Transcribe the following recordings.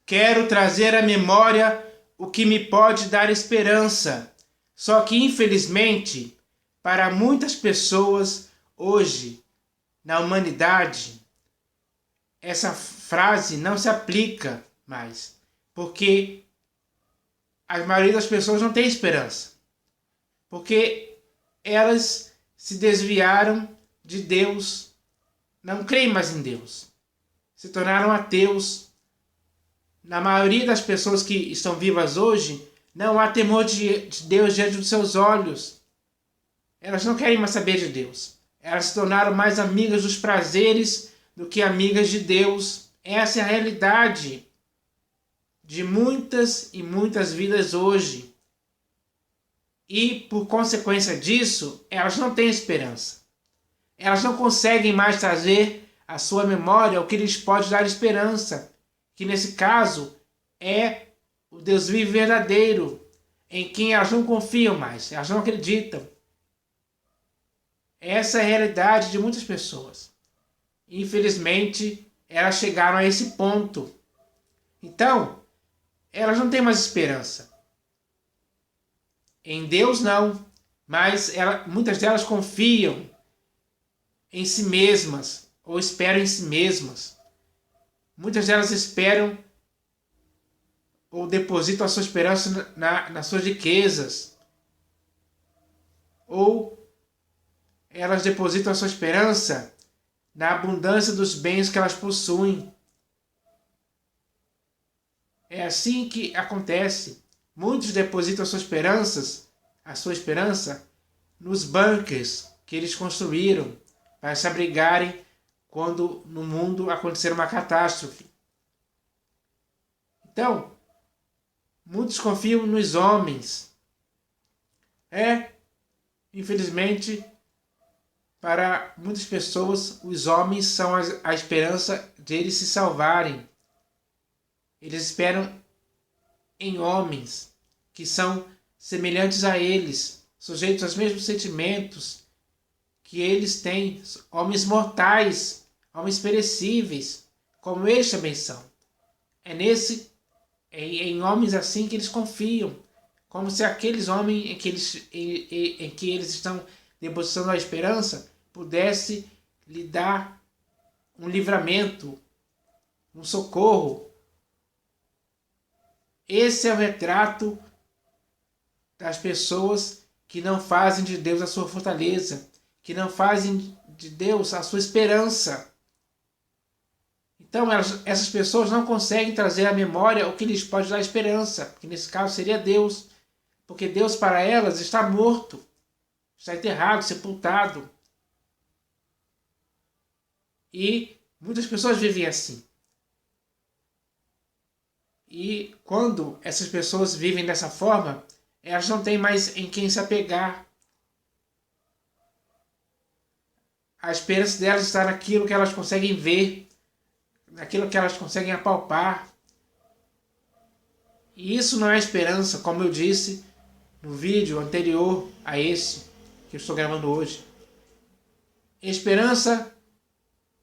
quero trazer à memória o que me pode dar esperança. Só que, infelizmente, para muitas pessoas hoje, na humanidade, essa frase não se aplica mais, porque a maioria das pessoas não tem esperança, porque elas se desviaram de Deus, não creem mais em Deus, se tornaram ateus. Na maioria das pessoas que estão vivas hoje, não há temor de Deus diante dos seus olhos. Elas não querem mais saber de Deus. Elas se tornaram mais amigas dos prazeres do que amigas de Deus. Essa é a realidade de muitas e muitas vidas hoje. E, por consequência disso, elas não têm esperança. Elas não conseguem mais trazer à sua memória o que lhes pode dar esperança, que nesse caso é o Deus vivo verdadeiro, em quem elas não confiam mais, elas não acreditam. Essa é a realidade de muitas pessoas. Infelizmente, elas chegaram a esse ponto. Então, elas não têm mais esperança. Em Deus não, mas muitas delas confiam em si mesmas, ou esperam em si mesmas. Muitas delas esperam ou depositam a sua esperança nas suas riquezas. Ou elas depositam a sua esperança na abundância dos bens que elas possuem. É assim que acontece. Muitos depositam a sua esperança nos bunkers que eles construíram para se abrigarem quando no mundo acontecer uma catástrofe. Então, muitos confiam nos homens. Infelizmente, para muitas pessoas, os homens são a esperança de eles se salvarem. Eles esperam em homens que são semelhantes a eles, sujeitos aos mesmos sentimentos que eles têm, homens mortais, homens perecíveis, como eles também são. É em homens assim que eles confiam, como se aqueles homens em que eles estão depositando a esperança pudesse lhe dar um livramento, um socorro. Esse é o retrato das pessoas que não fazem de Deus a sua fortaleza, que não fazem de Deus a sua esperança. Então essas pessoas não conseguem trazer à memória o que lhes pode dar esperança, que nesse caso seria Deus, porque Deus para elas está morto, está enterrado, sepultado. E muitas pessoas vivem assim. E quando essas pessoas vivem dessa forma, elas não têm mais em quem se apegar. A esperança delas está naquilo que elas conseguem ver, naquilo que elas conseguem apalpar. E isso não é esperança, como eu disse no vídeo anterior a esse que eu estou gravando hoje. Esperança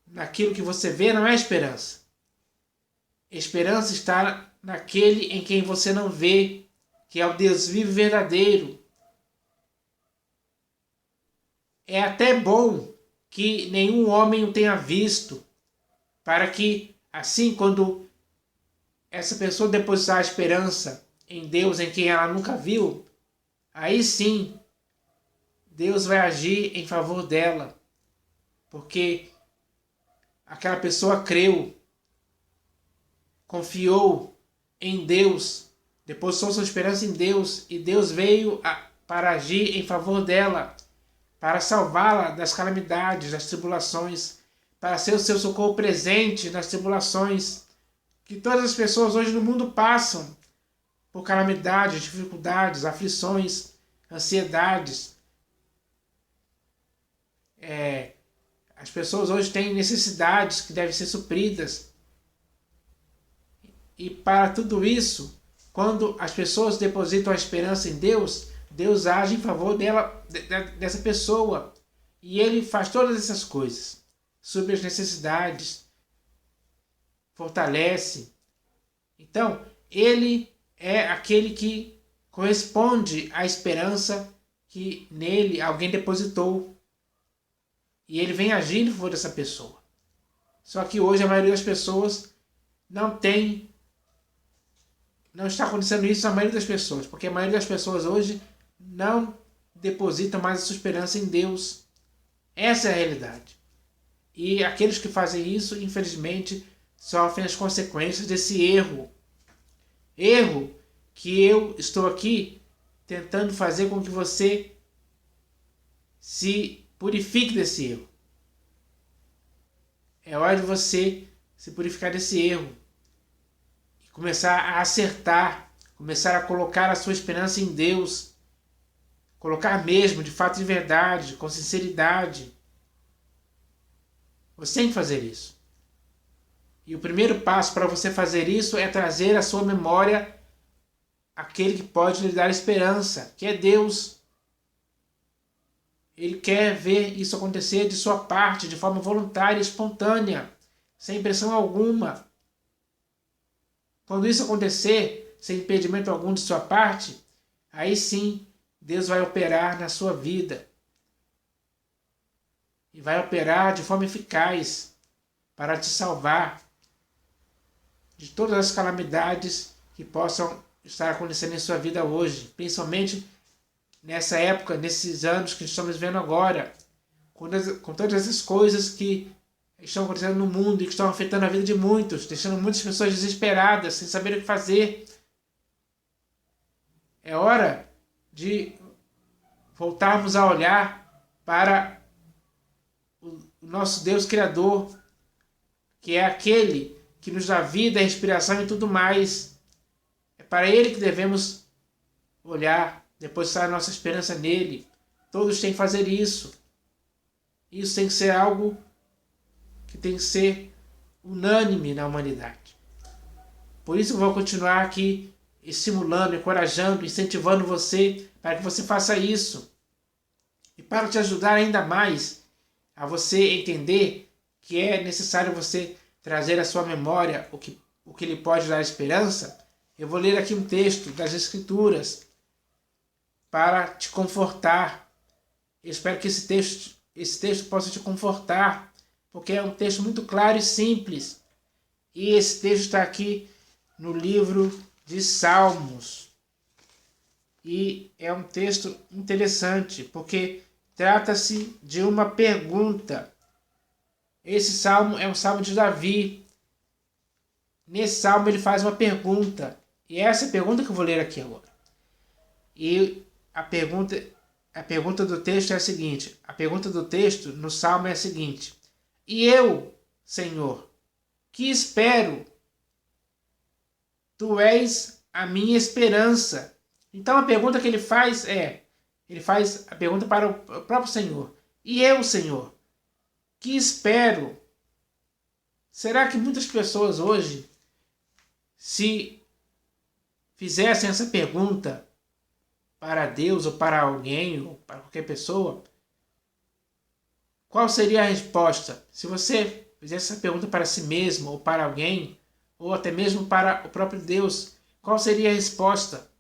naquilo que você vê não é esperança. Esperança está naquele em quem você não vê, que é o Deus vivo e verdadeiro. É até bom que nenhum homem o tenha visto, para que, assim, quando essa pessoa depositar a esperança em Deus, em quem ela nunca viu, aí sim, Deus vai agir em favor dela, porque aquela pessoa creu, confiou em Deus, depositou sua esperança em Deus, e Deus veio para agir em favor dela, para salvá-la das calamidades, das tribulações, para ser o seu socorro presente nas tribulações que todas as pessoas hoje no mundo passam, por calamidades, dificuldades, aflições, ansiedades. As pessoas hoje têm necessidades que devem ser supridas. E para tudo isso, quando as pessoas depositam a esperança em Deus, Deus age em favor dessa pessoa. E Ele faz todas essas coisas. Supre as necessidades, fortalece Então, ele é aquele que corresponde à esperança que nele alguém depositou. E ele vem agir em favor dessa pessoa. Só que hoje a maioria das pessoas não está acontecendo isso na maioria das pessoas, porque a maioria das pessoas hoje não depositam mais a sua esperança em Deus. Essa é a realidade. E aqueles que fazem isso, infelizmente, sofrem as consequências desse erro. Erro que eu estou aqui tentando fazer com que você se purifique desse erro. É hora de você se purificar desse erro e começar a acertar, começar a colocar a sua esperança em Deus, colocar mesmo, de fato, de verdade, com sinceridade. Você tem que fazer isso. E o primeiro passo para você fazer isso é trazer à sua memória aquele que pode lhe dar esperança, que é Deus. Ele quer ver isso acontecer de sua parte, de forma voluntária e espontânea, sem pressão alguma. Quando isso acontecer, sem impedimento algum de sua parte, aí sim Deus vai operar na sua vida. E vai operar de forma eficaz para te salvar de todas as calamidades que possam estar acontecendo em sua vida hoje, principalmente nessa época, nesses anos que estamos vivendo agora, com todas essas coisas que estão acontecendo no mundo e que estão afetando a vida de muitos, deixando muitas pessoas desesperadas, sem saber o que fazer. É hora de voltarmos a olhar para o nosso Deus Criador, que é aquele que nos dá vida, respiração e tudo mais. É para Ele que devemos olhar, depositar a nossa esperança nele. Todos têm que fazer isso. Isso tem que ser algo que tem que ser unânime na humanidade. Por isso eu vou continuar aqui estimulando, encorajando, incentivando você para que você faça isso. E para te ajudar ainda mais a você entender que é necessário você trazer à sua memória o que lhe pode dar esperança, eu vou ler aqui um texto das Escrituras para te confortar. Eu espero que esse texto possa te confortar, porque é um texto muito claro e simples. E esse texto está aqui no livro de Salmos. E é um texto interessante, porque trata-se de uma pergunta. Esse salmo é um salmo de Davi. Nesse salmo ele faz uma pergunta. E é essa pergunta que eu vou ler aqui agora. E a pergunta do texto é a seguinte. A pergunta do texto no salmo é a seguinte. E eu, Senhor, que espero? Tu és a minha esperança. Então a pergunta que ele faz a pergunta para o próprio Senhor. E eu, Senhor, que espero? Será que muitas pessoas hoje, se fizessem essa pergunta para Deus ou para alguém ou para qualquer pessoa, qual seria a resposta? Se você fizesse essa pergunta para si mesmo ou para alguém, ou até mesmo para o próprio Deus, qual seria a resposta?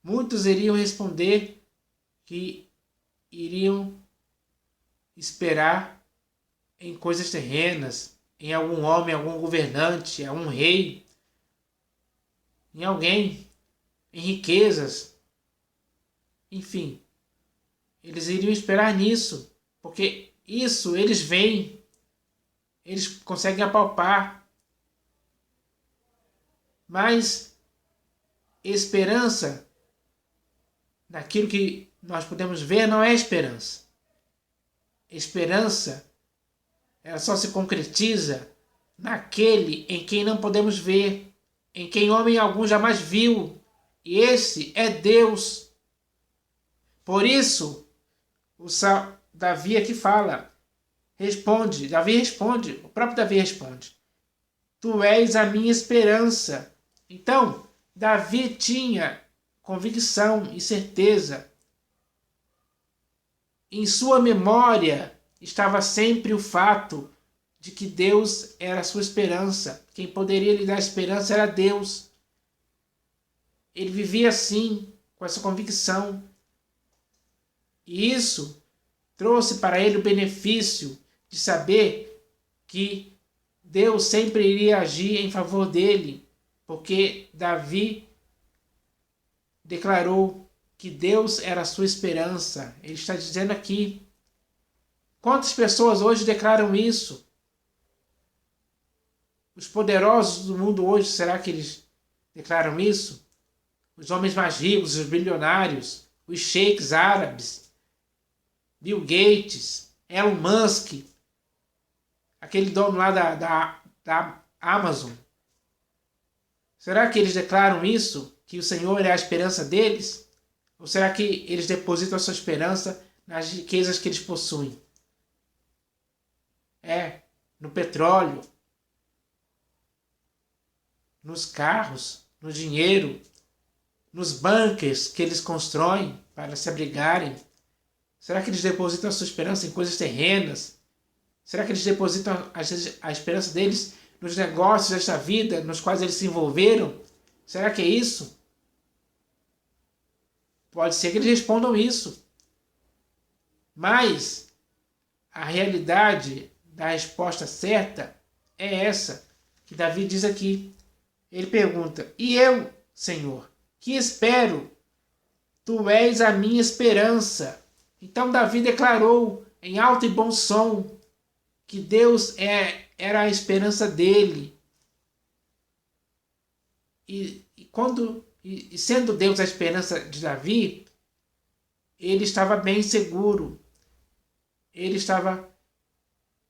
Muitos iriam responder que iriam esperar em coisas terrenas, em algum homem, algum governante, algum rei, em alguém, em riquezas, enfim. Eles iriam esperar nisso, porque isso eles veem, eles conseguem apalpar. Mas esperança, naquilo que nós podemos ver, não é esperança. Esperança, ela só se concretiza naquele em quem não podemos ver, em quem homem algum jamais viu, e esse é Deus. Por isso, Davi aqui fala, Davi responde, o próprio Davi responde, tu és a minha esperança. Então, Davi tinha convicção e certeza. Em sua memória estava sempre o fato de que Deus era a sua esperança. Quem poderia lhe dar esperança era Deus. Ele vivia assim, com essa convicção. E isso trouxe para ele o benefício de saber que Deus sempre iria agir em favor dele, porque Davi declarou que Deus era a sua esperança. Ele está dizendo aqui. Quantas pessoas hoje declaram isso? Os poderosos do mundo hoje, será que eles declaram isso? Os homens mais ricos, os bilionários, os sheiks árabes, Bill Gates, Elon Musk, aquele dono lá da Amazon. Será que eles declaram isso? Que o Senhor é a esperança deles? Ou será que eles depositam a sua esperança nas riquezas que eles possuem? No petróleo, nos carros, no dinheiro, nos bunkers que eles constroem para se abrigarem. Será que eles depositam a sua esperança em coisas terrenas? Será que eles depositam a esperança deles nos negócios desta vida nos quais eles se envolveram? Será que é isso? Pode ser que eles respondam isso. Mas a realidade da resposta certa é essa que Davi diz aqui. Ele pergunta: e eu, Senhor, que espero? Tu és a minha esperança. Então Davi declarou em alto e bom som que Deus era a esperança dele. E sendo Deus a esperança de Davi, ele estava bem seguro. Ele estava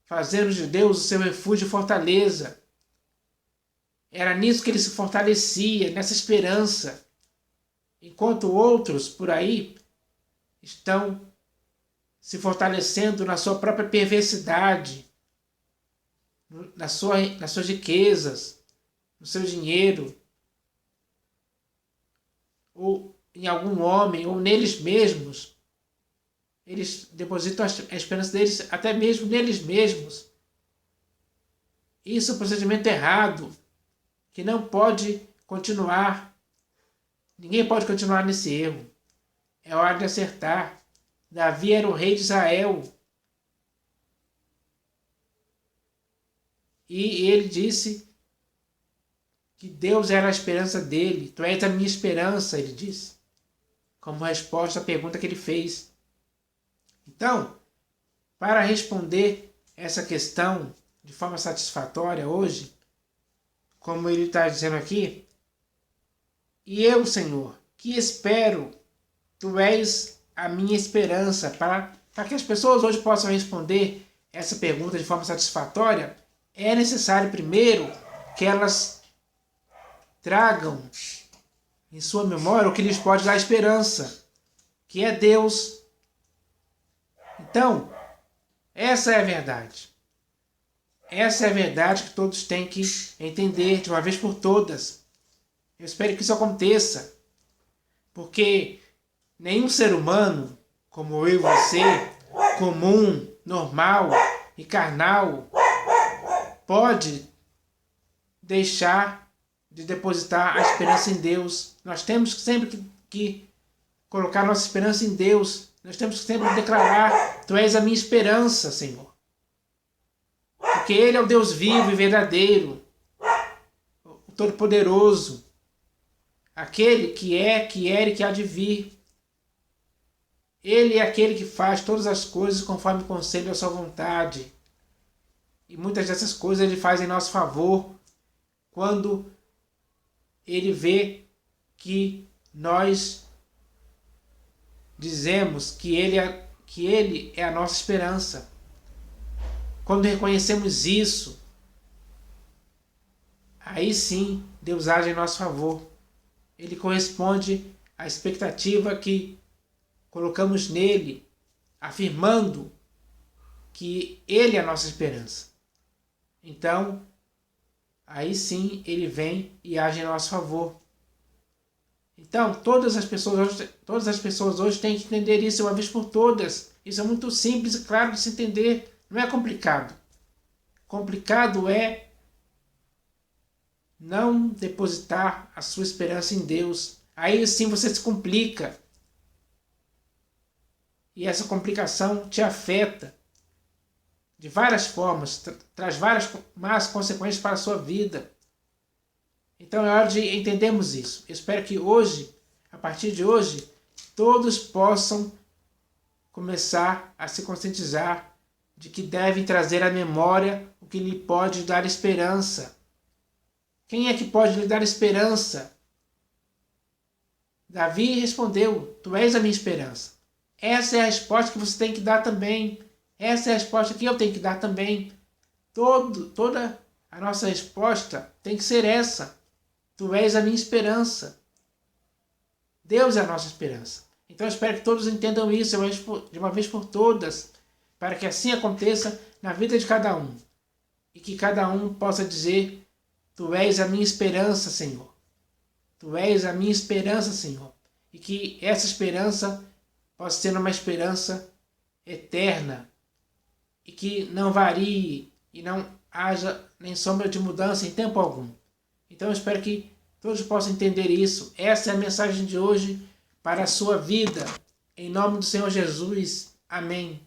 fazendo de Deus o seu refúgio e fortaleza. Era nisso que ele se fortalecia, nessa esperança. Enquanto outros por aí estão se fortalecendo na sua própria perversidade, nas suas riquezas, no seu dinheiro, ou em algum homem, ou neles mesmos. Eles depositam a esperança deles até mesmo neles mesmos. Isso é um procedimento errado, que não pode continuar. Ninguém pode continuar nesse erro. É hora de acertar. Davi era o rei de Israel. E ele disse que Deus era a esperança dele. Tu és a minha esperança, ele disse, como resposta à pergunta que ele fez. Então, para responder essa questão de forma satisfatória hoje, como ele está dizendo aqui, e eu, Senhor, que espero, tu és a minha esperança. Para que as pessoas hoje possam responder essa pergunta de forma satisfatória, é necessário primeiro que elas tragam em sua memória o que lhes pode dar esperança, que é Deus. Então, essa é a verdade. Essa é a verdade que todos têm que entender de uma vez por todas. Eu espero que isso aconteça, porque nenhum ser humano, como eu e você, comum, normal e carnal, pode deixar de depositar a esperança em Deus. Nós temos sempre que colocar nossa esperança em Deus. Nós temos que sempre declarar: tu és a minha esperança, Senhor. Porque Ele é o Deus vivo e verdadeiro, o Todo-Poderoso, aquele que é, que era e que há de vir. Ele é aquele que faz todas as coisas conforme o conselho da sua vontade. E muitas dessas coisas Ele faz em nosso favor, quando Ele vê que nós dizemos que Ele é a nossa esperança. Quando reconhecemos isso, aí sim Deus age em nosso favor. Ele corresponde à expectativa que colocamos nele, afirmando que Ele é a nossa esperança. Então, aí sim Ele vem e age em nosso favor. Então, todas as pessoas hoje têm que entender isso uma vez por todas. Isso é muito simples e claro de se entender. Não é complicado. complicado é não depositar a sua esperança em Deus. Aí sim você se complica. E essa complicação te afeta de várias formas, traz várias más consequências para a sua vida. Então é hora de entendermos isso. Eu espero que hoje, a partir de hoje, todos possam começar a se conscientizar de que devem trazer à memória o que lhe pode dar esperança. Quem é que pode lhe dar esperança? Davi respondeu: Tu és a minha esperança. Essa é a resposta que você tem que dar também. Essa é a resposta que eu tenho que dar também. Toda a nossa resposta tem que ser essa. Tu és a minha esperança. Deus é a nossa esperança. Então eu espero que todos entendam isso de uma vez por todas, para que assim aconteça na vida de cada um. E que cada um possa dizer: Tu és a minha esperança, Senhor. Tu és a minha esperança, Senhor. E que essa esperança possa ser uma esperança eterna. E que não varie e não haja nem sombra de mudança em tempo algum. Então eu espero que todos possam entender isso. Essa é a mensagem de hoje para a sua vida. Em nome do Senhor Jesus. Amém.